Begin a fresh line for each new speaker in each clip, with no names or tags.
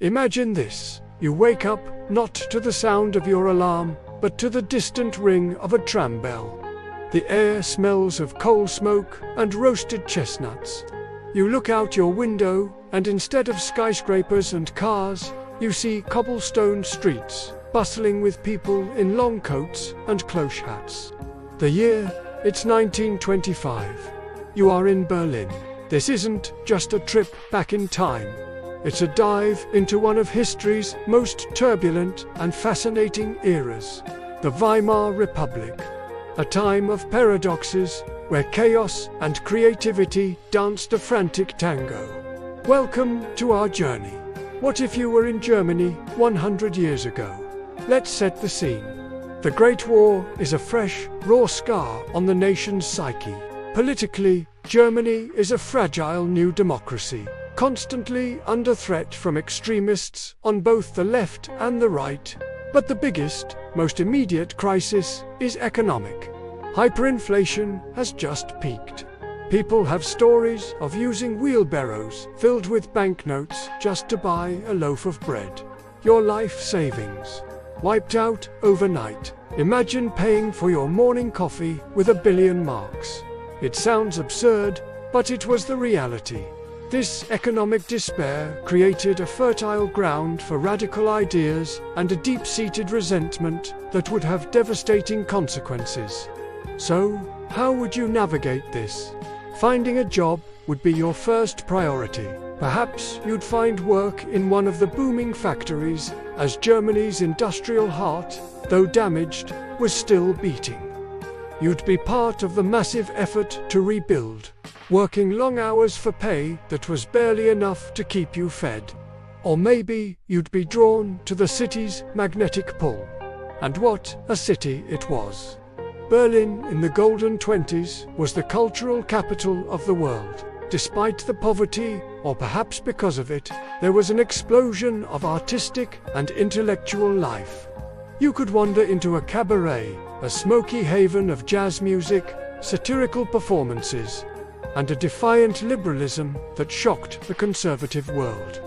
Imagine this. You wake up, not to the sound of your alarm, but to the distant ring of a tram bell. The air smells of coal smoke and roasted chestnuts. You look out your window, and instead of skyscrapers and cars, you see cobblestone streets, bustling with people in long coats and cloche hats. The year, it's 1925. You are in Berlin. This isn't just a trip back in time. It's a dive into one of history's most turbulent and fascinating eras, the Weimar Republic. A time of paradoxes, where chaos and creativity danced a frantic tango. Welcome to our journey. What if you were in Germany 100 years ago? Let's set the scene. The Great War is a fresh, raw scar on the nation's psyche. Politically, Germany is a fragile new democracy, constantly under threat from extremists on both the left and the right. But the biggest, most immediate crisis is economic. Hyperinflation has just peaked. People have stories of using wheelbarrows filled with banknotes just to buy a loaf of bread. Your life savings wiped out overnight. Imagine paying for your morning coffee with 1 billion marks. It sounds absurd, but it was the reality. This economic despair created a fertile ground for radical ideas and a deep-seated resentment that would have devastating consequences. So, how would you navigate this? Finding a job would be your first priority. Perhaps you'd find work in one of the booming factories, as Germany's industrial heart, though damaged, was still beating. You'd be part of the massive effort to rebuild, working long hours for pay that was barely enough to keep you fed. Or maybe you'd be drawn to the city's magnetic pull. And what a city it was! Berlin in the Golden Twenties was the cultural capital of the world. Despite the poverty, or perhaps because of it, there was an explosion of artistic and intellectual life. You could wander into a cabaret, a smoky haven of jazz music, satirical performances, and a defiant liberalism that shocked the conservative world.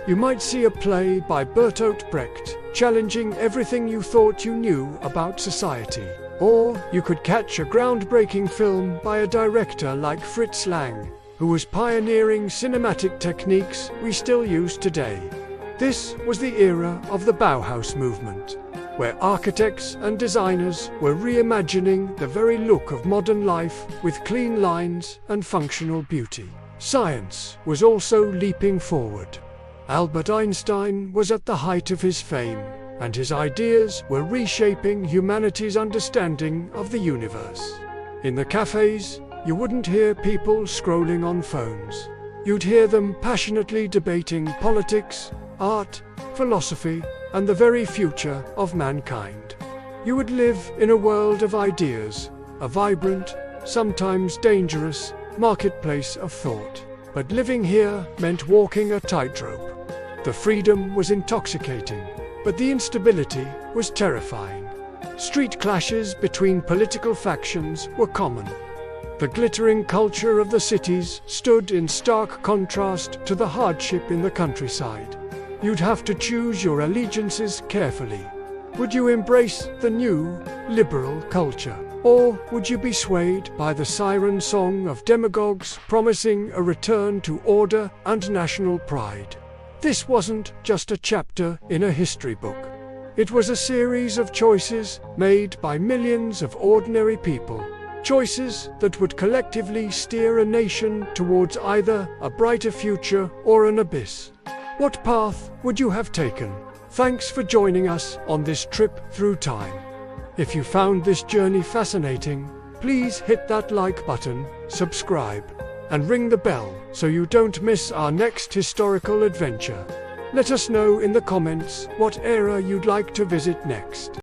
You might see a play by Bertolt Brecht, challenging everything you thought you knew about society. Or you could catch a groundbreaking film by a director like Fritz Lang, who was pioneering cinematic techniques we still use today. This was the era of the Bauhaus movement, where architects and designers were reimagining the very look of modern life with clean lines and functional beauty. Science was also leaping forward. Albert Einstein was at the height of his fame, and his ideas were reshaping humanity's understanding of the universe. In the cafes, you wouldn't hear people scrolling on phones. You'd hear them passionately debating politics, art, philosophy, and the very future of mankind. You would live in a world of ideas, a vibrant, sometimes dangerous, marketplace of thought. But living here meant walking a tightrope. The freedom was intoxicating, but the instability was terrifying. Street clashes between political factions were common. The glittering culture of the cities stood in stark contrast to the hardship in the countryside. You'd have to choose your allegiances carefully. Would you embrace the new, liberal culture? Or would you be swayed by the siren song of demagogues promising a return to order and national pride? This wasn't just a chapter in a history book. It was a series of choices made by millions of ordinary people. Choices that would collectively steer a nation towards either a brighter future or an abyss. What path would you have taken? Thanks for joining us on this trip through time. If you found this journey fascinating, please hit that like button, subscribe, and ring the bell so you don't miss our next historical adventure. Let us know in the comments what era you'd like to visit next.